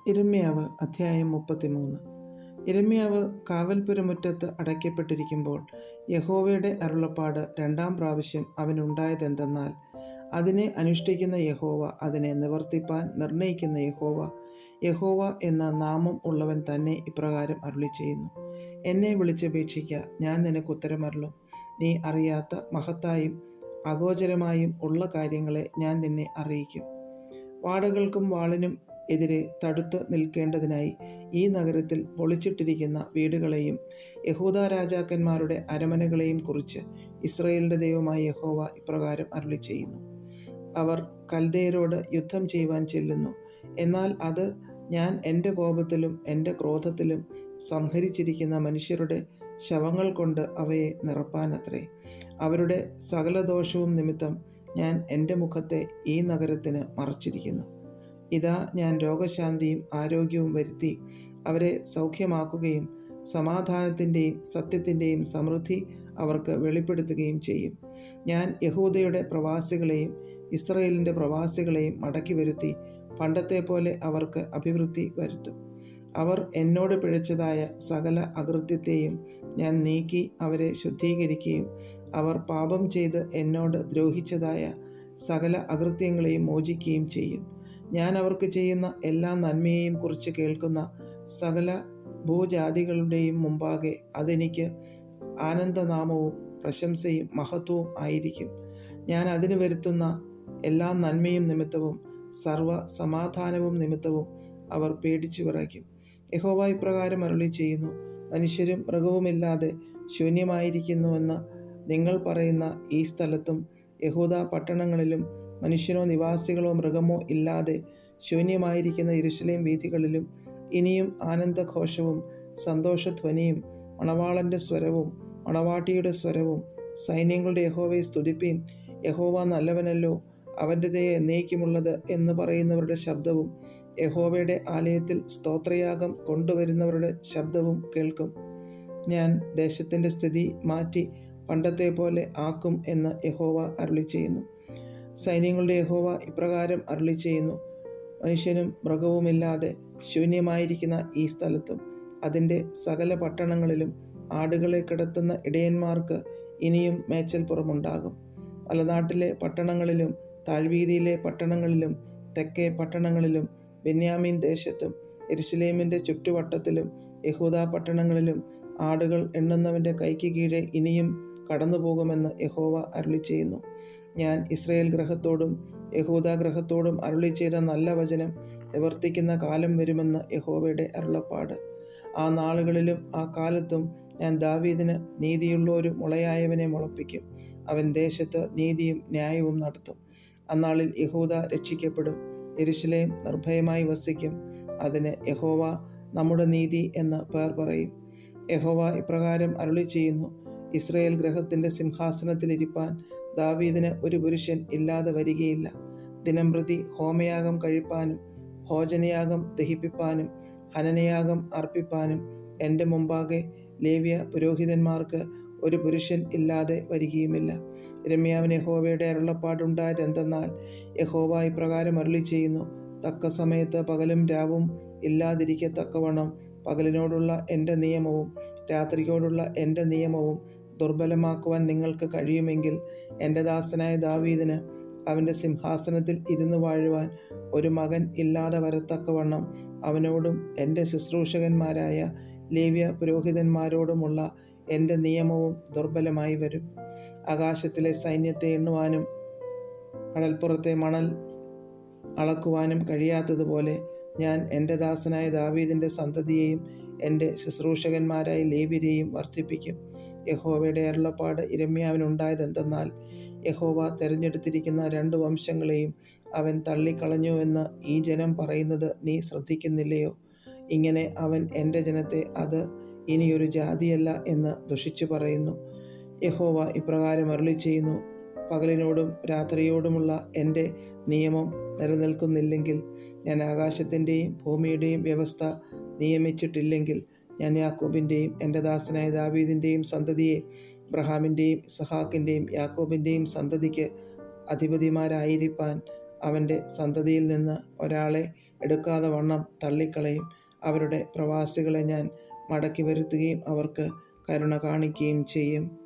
യിരെമ്യാവ് അധ്യായം 33. യിരെമ്യാവ് കാവൽപ്പുരമുറ്റത്ത് അടയ്ക്കപ്പെട്ടിരിക്കുമ്പോൾ യഹോവയുടെ അരുളപ്പാട് രണ്ടാം പ്രാവശ്യം അവനുണ്ടായതെന്തെന്നാൽ, അതിനെ അനുഷ്ഠിക്കുന്ന യഹോവ, അതിനെ നിവർത്തിപ്പാൻ നിർണയിക്കുന്ന യഹോവ, യഹോവ എന്ന നാമം ഉള്ളവൻ തന്നെ ഇപ്രകാരം അരുളിച്ചെയ്യുന്നു: എന്നെ വിളിച്ചപേക്ഷിക്ക, ഞാൻ നിനക്ക് ഉത്തരമരുളും. നീ അറിയാത്ത മഹത്തായും അഗോചരമായും ഉള്ള കാര്യങ്ങളെ ഞാൻ നിന്നെ അറിയിക്കും. വാടകൾക്കും വാളിനും എതിരെ തടുത്ത് നിൽക്കേണ്ടതിനായി ഈ നഗരത്തിൽ പൊളിച്ചിട്ടിരിക്കുന്ന വീടുകളെയും യഹൂദാ രാജാക്കന്മാരുടെ അരമനകളെയും കുറിച്ച് ഇസ്രായേലിൻ്റെ ദൈവമായ യഹോവ ഇപ്രകാരം അരുളിച്ചെയ്യുന്നു: അവർ കൽദയരോട് യുദ്ധം ചെയ്യുവാൻ ചെല്ലുന്നു, എന്നാൽ അത് ഞാൻ എൻ്റെ കോപത്തിലും എൻ്റെ ക്രോധത്തിലും സംഹരിച്ചിരിക്കുന്ന മനുഷ്യരുടെ ശവങ്ങൾ കൊണ്ട് അവയെ നിറപ്പാനത്രേ. അവരുടെ സകല ദോഷവും നിമിത്തം ഞാൻ എൻ്റെ മുഖത്തെ ഈ നഗരത്തിന് മറച്ചിരിക്കുന്നു. ഇതാ, ഞാൻ രോഗശാന്തിയും ആരോഗ്യവും വരുത്തി അവരെ സൗഖ്യമാക്കുകയും സമാധാനത്തിൻ്റെയും സത്യത്തിൻ്റെയും സമൃദ്ധി അവർക്ക് വെളിപ്പെടുത്തുകയും ചെയ്യും. ഞാൻ യഹൂദയുടെ പ്രവാസികളെയും ഇസ്രായേലിൻ്റെ പ്രവാസികളെയും മടക്കി വരുത്തി പണ്ടത്തെ പോലെ അവർക്ക് അഭിവൃദ്ധി വരുത്തും. അവർ എന്നോട് പിഴച്ചതായ സകല അകൃത്യത്തെയും ഞാൻ നീക്കി അവരെ ശുദ്ധീകരിക്കുകയും അവർ പാപം ചെയ്ത് എന്നോട് ദ്രോഹിച്ചതായ സകല അകൃത്യങ്ങളെയും മോചിക്കുകയും ചെയ്യും. ഞാൻ അവർക്ക് ചെയ്യുന്ന എല്ലാ നന്മയെയും കുറിച്ച് കേൾക്കുന്ന സകല ഭൂജാതികളുടെയും മുമ്പാകെ അതെനിക്ക് ആനന്ദനാമവും പ്രശംസയും മഹത്വവും ആയിരിക്കും. ഞാൻ അതിന് വരുത്തുന്ന എല്ലാ നന്മയും നിമിത്തവും സർവ്വ സമാധാനവും നിമിത്തവും അവർ പേടിച്ചു വിറയ്ക്കും. യഹോവ ഇപ്രകാരം അരുളിച്ചെയ്യുന്നു: മനുഷ്യരും മൃഗവുമില്ലാതെ ശൂന്യമായിരിക്കുന്നുവെന്ന് നിങ്ങൾ പറയുന്ന ഈ സ്ഥലത്തും യഹൂദാ പട്ടണങ്ങളിലും മനുഷ്യനോ നിവാസികളോ മൃഗമോ ഇല്ലാതെ ശൂന്യമായിരിക്കുന്ന യെരൂശലേം വീഥികളിലും ഇനിയും ആനന്ദഘോഷവും സന്തോഷധ്വനിയും മണവാളൻ്റെ സ്വരവും മണവാട്ടിയുടെ സ്വരവും സൈന്യങ്ങളുടെ യഹോവയെ സ്തുതിപ്പീൻ, യഹോവ നല്ലവനല്ലോ, അവൻ്റെ ദയ എന്നേക്കുമുള്ളത് എന്ന് പറയുന്നവരുടെ ശബ്ദവും യഹോവയുടെ ആലയത്തിൽ സ്തോത്രയാഗം കൊണ്ടുവരുന്നവരുടെ ശബ്ദവും കേൾക്കും. ഞാൻ ദേശത്തിൻ്റെ സ്ഥിതി മാറ്റി പണ്ടത്തെ പോലെ ആക്കും എന്ന് യഹോവ അരുളിച്ചെയ്യുന്നു. സൈന്യങ്ങളുടെ യഹോവ ഇപ്രകാരം അരുളിച്ചെയ്യുന്നു: മനുഷ്യനും മൃഗവുമില്ലാതെ ശൂന്യമായിരിക്കുന്ന ഈ സ്ഥലത്തും അതിൻ്റെ സകല പട്ടണങ്ങളിലും ആടുകളെ കിടത്തുന്ന ഇടയന്മാർക്ക് ഇനിയും മേച്ചൽപ്പുറമുണ്ടാകും. മലനാട്ടിലെ പട്ടണങ്ങളിലും താഴ്വീതിയിലെ പട്ടണങ്ങളിലും തെക്കേ പട്ടണങ്ങളിലും ബെന്യാമീൻ ദേശത്തും യെരൂശലേമിൻ്റെ ചുറ്റുവട്ടത്തിലും യഹൂദാ പട്ടണങ്ങളിലും ആടുകൾ എണ്ണുന്നവൻ്റെ കൈക്ക് കീഴെ ഇനിയും കടന്നുപോകുമെന്ന് യഹോവ അരുളിച്ചെയ്യുന്നു. ഞാൻ ഇസ്രായേൽ ഗൃഹത്തോടും യഹൂദാ ഗൃഹത്തോടും അരുളിച്ചെയ്ത നല്ല വചനം നിവർത്തിക്കുന്ന കാലം വരുമെന്ന് യഹോവയുടെ അരുളപ്പാട്. ആ നാളുകളിലും ആ കാലത്തും ഞാൻ ദാവീദിന് നീതിയുള്ള ഒരു മുളയായവനെ മുളപ്പിക്കും. അവൻ ദേശത്ത് നീതിയും ന്യായവും നടത്തും. അന്നാളിൽ യഹൂദ രക്ഷിക്കപ്പെടും, യെരൂശലേം നിർഭയമായി വസിക്കും. അതിന് യഹോവ നമ്മുടെ നീതി എന്ന് പേർ പറയും. യഹോവ ഇപ്രകാരം അരുളിച്ചെയ്യുന്നു: ഇസ്രായേൽ ഗൃഹത്തിൻ്റെ സിംഹാസനത്തിലിരിപ്പാൻ ദാവീദിന് ഒരു പുരുഷൻ ഇല്ലാതെ വരികയില്ല. ദിനംപ്രതി ഹോമയാഗം കഴിപ്പാനും ഭോജനയാഗം ദഹിപ്പിപ്പാനും ഹനനയാഗം അർപ്പിപ്പാനും എൻ്റെ മുമ്പാകെ ലേവ്യ പുരോഹിതന്മാർക്ക് ഒരു പുരുഷൻ ഇല്ലാതെ വരികയുമില്ല. യിരെമ്യാവിന് യഹോവയുടെ അരുളപ്പാടുണ്ടായതെന്തെന്നാൽ, യഹോവ ഇപ്രകാരം അരുളിച്ചെയ്യുന്നു: തക്ക സമയത്ത് പകലും രാവും ഇല്ലാതിരിക്കത്തക്കവണ്ണം പകലിനോടുള്ള എൻ്റെ നിയമവും രാത്രിയോടുള്ള എൻ്റെ നിയമവും ദുർബലമാക്കുവാൻ നിങ്ങൾക്ക് കഴിയുമെങ്കിൽ, എൻ്റെ ദാസനായ ദാവീദിന് അവൻ്റെ സിംഹാസനത്തിൽ ഇരുന്ന് വാഴുവാൻ ഒരു മകൻ ഇല്ലാതെ വരത്തക്കവണ്ണം അവനോടും എൻ്റെ ശുശ്രൂഷകന്മാരായ ലേവ്യ പുരോഹിതന്മാരോടുമുള്ള എൻ്റെ നിയമവും ദുർബലമായി വരും. ആകാശത്തിലെ സൈന്യത്തെ എണ്ണുവാനും കടൽപ്പുറത്തെ മണൽ അളക്കുവാനും കഴിയാത്തതുപോലെ ഞാൻ എൻ്റെ ദാസനായ ദാവീദിൻ്റെ സന്തതിയെയും എൻ്റെ ശുശ്രൂഷകന്മാരായ ലേവ്യരെയും വർദ്ധിപ്പിക്കും. യഹോവയുടെ അരുളപ്പാട് യിരെമ്യാവിനുണ്ടായതെന്തെന്നാൽ, യഹോവ തിരഞ്ഞെടുത്തിരിക്കുന്ന 2 വംശങ്ങളെയും അവൻ തള്ളിക്കളഞ്ഞുവെന്ന് ഈ ജനം പറയുന്നത് നീ ശ്രദ്ധിക്കുന്നില്ലയോ? ഇങ്ങനെ അവൻ എൻ്റെ ജനത്തെ അത് ഇനിയൊരു ജാതിയല്ല എന്ന് ദുഷിച്ചു പറയുന്നു. യഹോവ ഇപ്രകാരം അരുളിച്ചെയ്യുന്നു: പകലിനോടും രാത്രിയോടുമുള്ള എൻ്റെ നിയമം നിലനിൽക്കുന്നില്ലെങ്കിൽ, ഞാൻ ആകാശത്തിൻ്റെയും ഭൂമിയുടെയും വ്യവസ്ഥ നിയമിച്ചിട്ടില്ലെങ്കിൽ, ഞാൻ യാക്കോബിൻ്റെയും എൻ്റെ ദാസനായ ദാവീദിൻ്റെയും സന്തതിയെ അബ്രഹാമിൻ്റെയും ഇസഹാക്കിൻ്റെയും യാക്കോബിൻ്റെയും സന്തതിക്ക് അധിപതിമാരായിരിക്കാൻ അവൻ്റെ സന്തതിയിൽ നിന്ന് ഒരാളെ എടുക്കാതെ വണ്ണം തള്ളിക്കളയും. അവരുടെ പ്രവാസികളെ ഞാൻ മടക്കി വരുത്തുകയും അവർക്ക് കരുണ കാണിക്കുകയും ചെയ്യും.